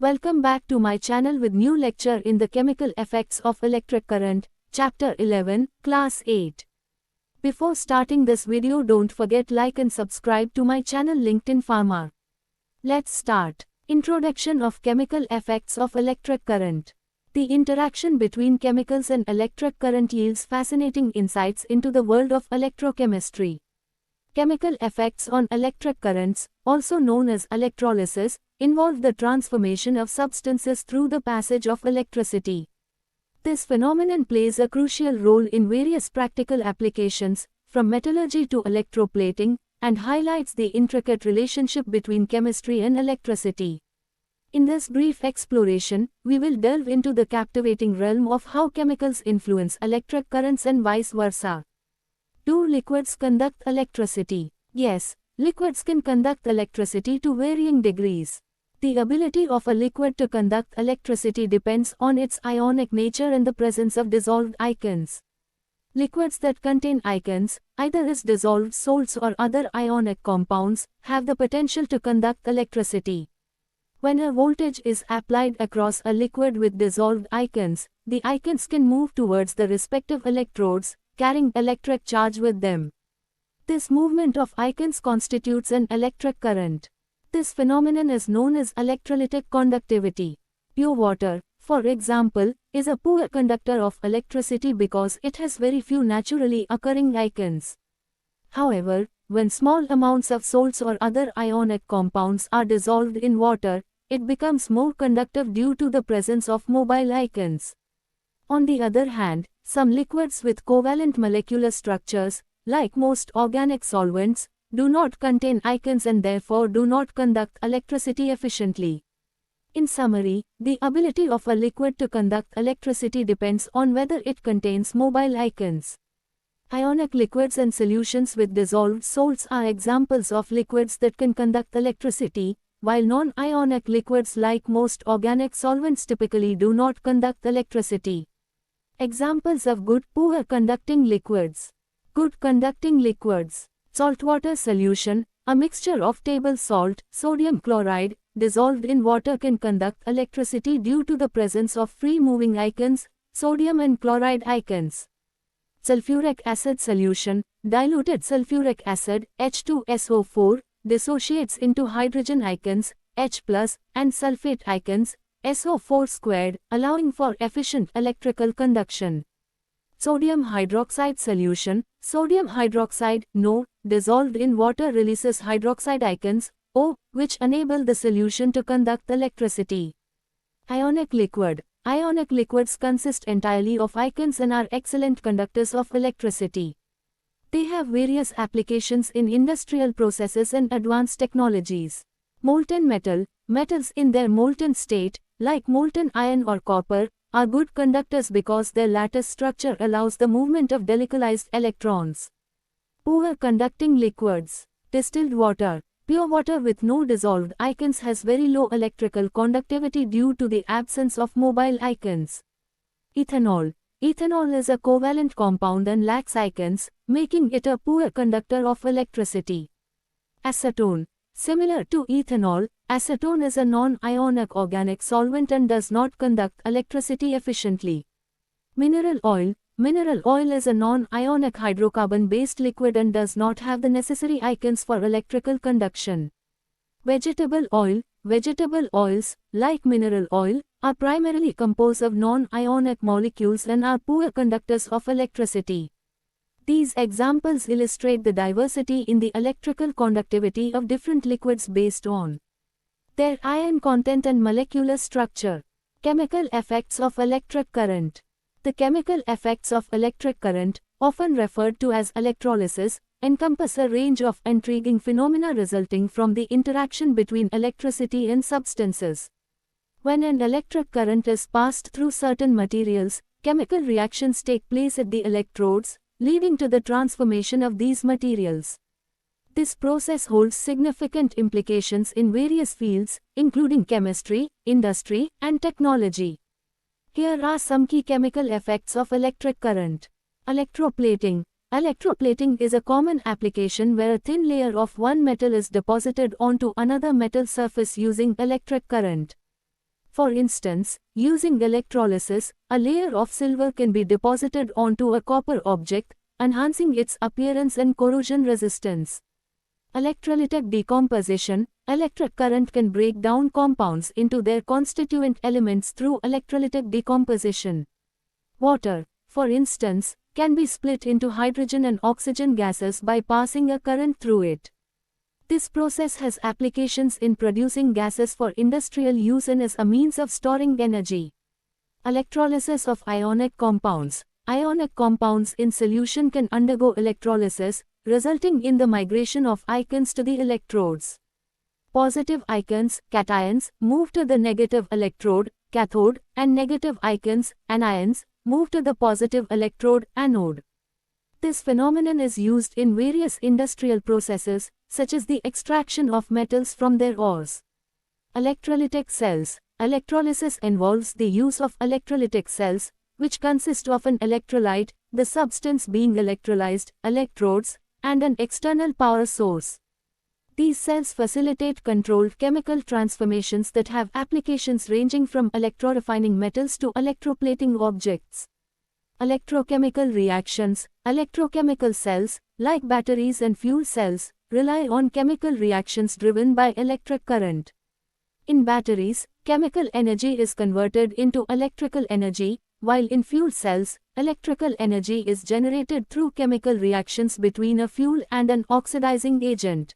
Welcome back to my channel with new lecture in the chemical effects of electric current, chapter 11, class 8. Before starting this video, don't forget like and subscribe to my channel linked in Pharma. Let's start. Introduction of chemical effects of electric current. The interaction between chemicals and electric current yields fascinating insights into the world of electrochemistry. Chemical effects on electric currents, also known as electrolysis, involve the transformation of substances through the passage of electricity. This phenomenon plays a crucial role in various practical applications, from metallurgy to electroplating, and highlights the intricate relationship between chemistry and electricity. In this brief exploration, we will delve into the captivating realm of how chemicals influence electric currents and vice versa. Do liquids conduct electricity? Yes, liquids can conduct electricity to varying degrees. The ability of a liquid to conduct electricity depends on its ionic nature and the presence of dissolved ions. Liquids that contain ions, either as dissolved salts or other ionic compounds, have the potential to conduct electricity. When a voltage is applied across a liquid with dissolved ions, the ions can move towards the respective electrodes, carrying electric charge with them. This movement of ions constitutes an electric current. This phenomenon is known as electrolytic conductivity. Pure water, for example, is a poor conductor of electricity because it has very few naturally occurring ions. However, when small amounts of salts or other ionic compounds are dissolved in water, it becomes more conductive due to the presence of mobile ions. On the other hand, some liquids with covalent molecular structures, like most organic solvents, do not contain ions and therefore do not conduct electricity efficiently. In summary, the ability of a liquid to conduct electricity depends on whether it contains mobile ions. Ionic liquids and solutions with dissolved salts are examples of liquids that can conduct electricity, while non-ionic liquids like most organic solvents typically do not conduct electricity. Examples of good poor conducting liquids. Good conducting liquids. Saltwater solution, a mixture of table salt, sodium chloride, dissolved in water can conduct electricity due to the presence of free-moving ions, sodium and chloride ions. Sulfuric acid solution, diluted sulfuric acid, H2SO4, dissociates into hydrogen ions, H+, and sulfate ions, SO4 squared, allowing for efficient electrical conduction. Sodium hydroxide solution, sodium hydroxide, NO, dissolved in water releases hydroxide ions, O, which enable the solution to conduct electricity. Ionic liquid. Ionic liquids consist entirely of ions and are excellent conductors of electricity. They have various applications in industrial processes and advanced technologies. Molten metal, metals in their molten state, like molten iron or copper, are good conductors because their lattice structure allows the movement of delocalized electrons. Poor conducting liquids. Distilled water. Pure water with no dissolved ions has very low electrical conductivity due to the absence of mobile ions. Ethanol. Ethanol is a covalent compound and lacks ions, making it a poor conductor of electricity. Acetone. Similar to ethanol, acetone is a non-ionic organic solvent and does not conduct electricity efficiently. Mineral oil. Mineral oil is a non-ionic hydrocarbon-based liquid and does not have the necessary ions for electrical conduction. Vegetable oil. Vegetable oils, like mineral oil, are primarily composed of non-ionic molecules and are poor conductors of electricity. These examples illustrate the diversity in the electrical conductivity of different liquids based on their ion content and molecular structure. Chemical effects of electric current. The chemical effects of electric current, often referred to as electrolysis, encompass a range of intriguing phenomena resulting from the interaction between electricity and substances. When an electric current is passed through certain materials, chemical reactions take place at the electrodes, leading to the transformation of these materials. This process holds significant implications in various fields, including chemistry, industry, and technology. Here are some key chemical effects of electric current. Electroplating. Electroplating is a common application where a thin layer of one metal is deposited onto another metal surface using electric current. For instance, using electrolysis, a layer of silver can be deposited onto a copper object, enhancing its appearance and corrosion resistance. Electrolytic decomposition. Electric current can break down compounds into their constituent elements through electrolytic decomposition. Water, for instance, can be split into hydrogen and oxygen gases by passing a current through it. This process has applications in producing gases for industrial use and as a means of storing energy. Electrolysis of ionic compounds. Ionic compounds in solution can undergo electrolysis, resulting in the migration of ions to the electrodes. Positive ions, cations, move to the negative electrode, cathode, and negative ions, anions, move to the positive electrode, anode. This phenomenon is used in various industrial processes, such as the extraction of metals from their ores. Electrolytic cells. Electrolysis involves the use of electrolytic cells, which consist of an electrolyte, the substance being electrolyzed, electrodes, and an external power source. These cells facilitate controlled chemical transformations that have applications ranging from electrorefining metals to electroplating objects. Electrochemical reactions. Electrochemical cells, like batteries and fuel cells, rely on chemical reactions driven by electric current. In batteries, chemical energy is converted into electrical energy, while in fuel cells, electrical energy is generated through chemical reactions between a fuel and an oxidizing agent.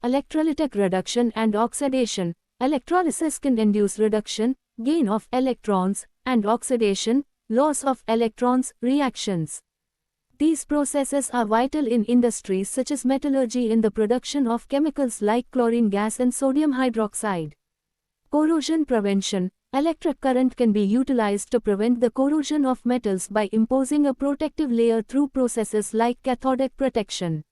Electrolytic reduction and oxidation. Electrolysis can induce reduction, gain of electrons, and oxidation, loss of electrons, reactions. These processes are vital in industries such as metallurgy in the production of chemicals like chlorine gas and sodium hydroxide. Corrosion prevention. Electric current can be utilized to prevent the corrosion of metals by imposing a protective layer through processes like cathodic protection.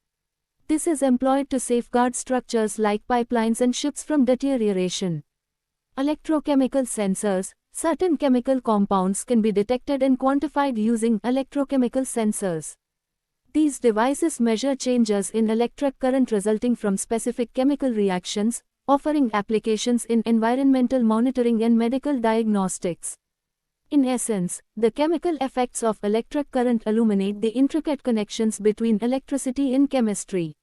This is employed to safeguard structures like pipelines and ships from deterioration. Electrochemical sensors. Certain chemical compounds can be detected and quantified using electrochemical sensors. These devices measure changes in electric current resulting from specific chemical reactions, offering applications in environmental monitoring and medical diagnostics. In essence, the chemical effects of electric current illuminate the intricate connections between electricity and chemistry.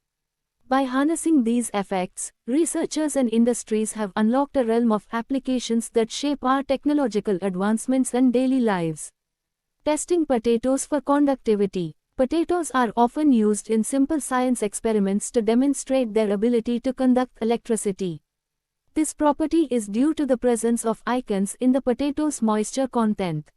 By harnessing these effects, researchers and industries have unlocked a realm of applications that shape our technological advancements and daily lives. Testing potatoes for conductivity. Potatoes are often used in simple science experiments to demonstrate their ability to conduct electricity. This property is due to the presence of ions in the potato's moisture content.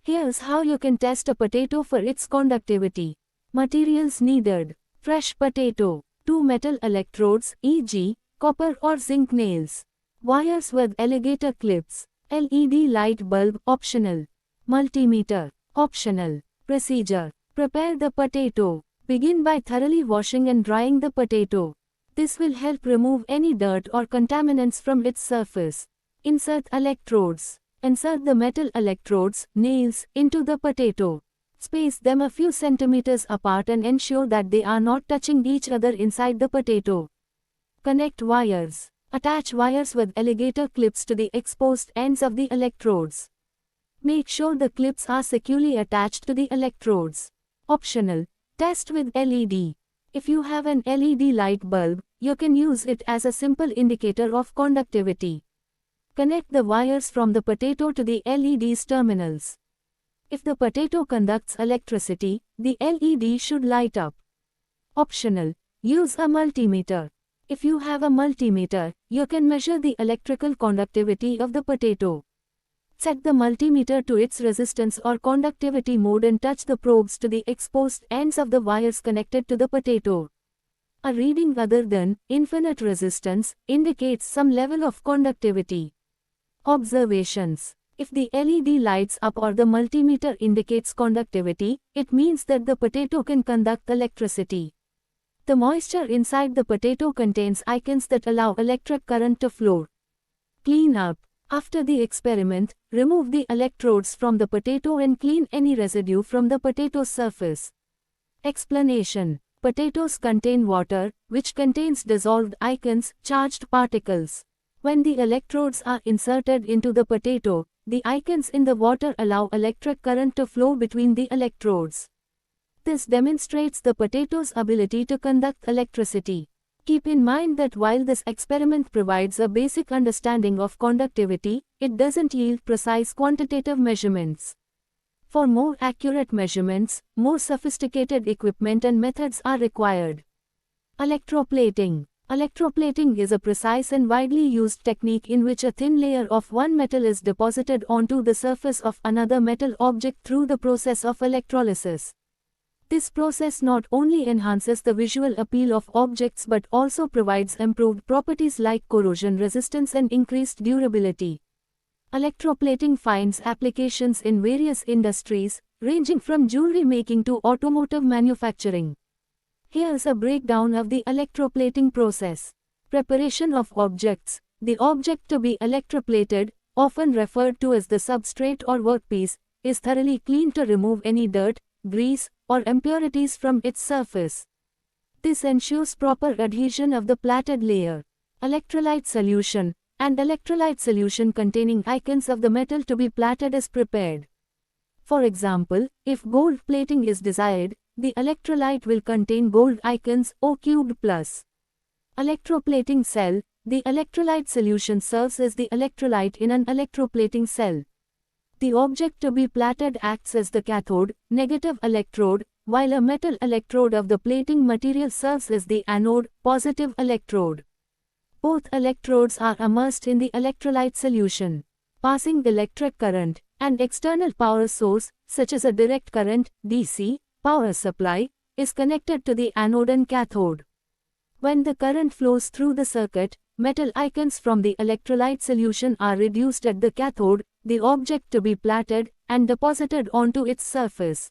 Here's how you can test a potato for its conductivity. Materials needed. Fresh potato. 2 metal electrodes, e.g., copper or zinc nails. Wires with alligator clips. LED light bulb, optional. Multimeter, optional. Procedure. Prepare the potato. Begin by thoroughly washing and drying the potato. This will help remove any dirt or contaminants from its surface. Insert electrodes. Insert the metal electrodes, nails, into the potato. Space them a few centimeters apart and ensure that they are not touching each other inside the potato. Connect wires. Attach wires with alligator clips to the exposed ends of the electrodes. Make sure the clips are securely attached to the electrodes. Optional. Test with LED. If you have an LED light bulb, you can use it as a simple indicator of conductivity. Connect the wires from the potato to the LED's terminals. If the potato conducts electricity, the LED should light up. Optional. Use a multimeter. If you have a multimeter, you can measure the electrical conductivity of the potato. Set the multimeter to its resistance or conductivity mode and touch the probes to the exposed ends of the wires connected to the potato. A reading other than infinite resistance indicates some level of conductivity. Observations. If the LED lights up or the multimeter indicates conductivity, it means that the potato can conduct electricity. The moisture inside the potato contains ions that allow electric current to flow. Clean up. After the experiment, remove the electrodes from the potato and clean any residue from the potato's surface. Explanation. Potatoes contain water, which contains dissolved ions, charged particles. When the electrodes are inserted into the potato, the ions in the water allow electric current to flow between the electrodes. This demonstrates the potato's ability to conduct electricity. Keep in mind that while this experiment provides a basic understanding of conductivity, it doesn't yield precise quantitative measurements. For more accurate measurements, more sophisticated equipment and methods are required. Electroplating. Electroplating is a precise and widely used technique in which a thin layer of one metal is deposited onto the surface of another metal object through the process of electrolysis. This process not only enhances the visual appeal of objects but also provides improved properties like corrosion resistance and increased durability. Electroplating finds applications in various industries, ranging from jewelry making to automotive manufacturing. Here's a breakdown of the electroplating process. Preparation of objects. The object to be electroplated, often referred to as the substrate or workpiece, is thoroughly cleaned to remove any dirt, grease, or impurities from its surface. This ensures proper adhesion of the plated layer. Electrolyte solution. An electrolyte solution containing ions of the metal to be plated is prepared. For example, if gold plating is desired, the electrolyte will contain gold ions O3+. Electroplating cell. The electrolyte solution serves as the electrolyte in an electroplating cell. The object to be plated acts as the cathode, negative electrode, while a metal electrode of the plating material serves as the anode, positive electrode. Both electrodes are immersed in the electrolyte solution. Passing electric current. An external power source, such as a direct current, DC, power supply, is connected to the anode and cathode. When the current flows through the circuit, metal ions from the electrolyte solution are reduced at the cathode, the object to be plated, and deposited onto its surface.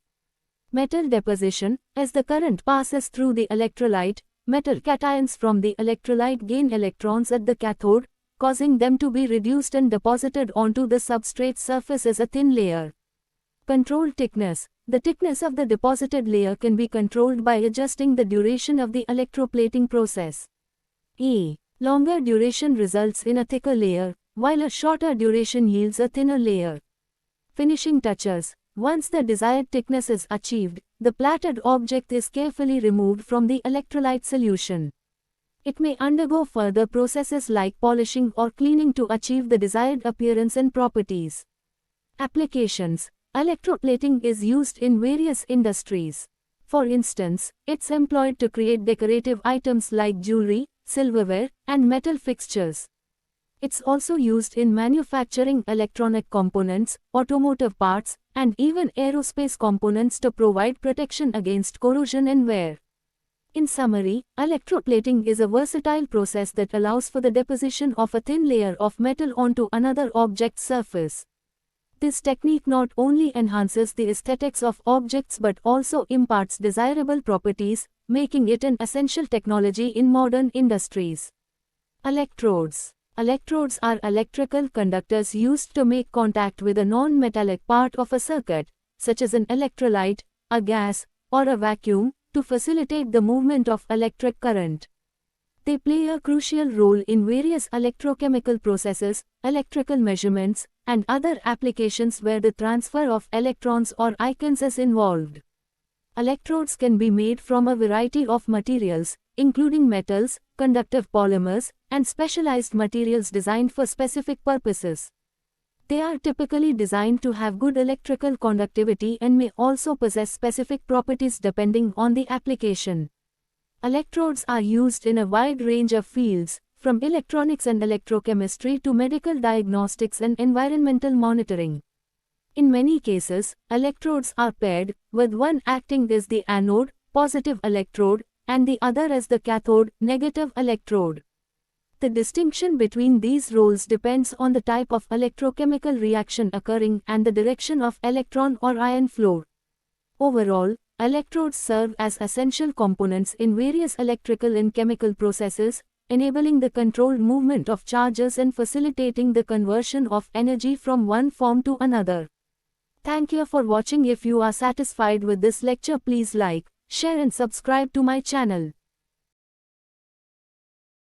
Metal deposition. As the current passes through the electrolyte, metal cations from the electrolyte gain electrons at the cathode, causing them to be reduced and deposited onto the substrate surface as a thin layer. Control thickness. The thickness of the deposited layer can be controlled by adjusting the duration of the electroplating process. A longer duration results in a thicker layer, while a shorter duration yields a thinner layer. Finishing touches. Once the desired thickness is achieved, the plated object is carefully removed from the electrolyte solution. It may undergo further processes like polishing or cleaning to achieve the desired appearance and properties. Applications. Electroplating is used in various industries. For instance, it's employed to create decorative items like jewelry, silverware, and metal fixtures. It's also used in manufacturing electronic components, automotive parts, and even aerospace components to provide protection against corrosion and wear. In summary, electroplating is a versatile process that allows for the deposition of a thin layer of metal onto another object's surface. This technique not only enhances the aesthetics of objects but also imparts desirable properties, making it an essential technology in modern industries. Electrodes. Electrodes are electrical conductors used to make contact with a non-metallic part of a circuit, such as an electrolyte, a gas, or a vacuum, to facilitate the movement of electric current. They play a crucial role in various electrochemical processes, electrical measurements, and other applications where the transfer of electrons or ions is involved. Electrodes can be made from a variety of materials, including metals, conductive polymers, and specialized materials designed for specific purposes. They are typically designed to have good electrical conductivity and may also possess specific properties depending on the application. Electrodes are used in a wide range of fields, from electronics and electrochemistry to medical diagnostics and environmental monitoring. In many cases, electrodes are paired, with one acting as the anode, positive electrode, and the other as the cathode, negative electrode. The distinction between these roles depends on the type of electrochemical reaction occurring and the direction of electron or ion flow. Overall, electrodes serve as essential components in various electrical and chemical processes, enabling the controlled movement of charges and facilitating the conversion of energy from one form to another. Thank you for watching. If you are satisfied with this lecture, please like, share and subscribe to my channel.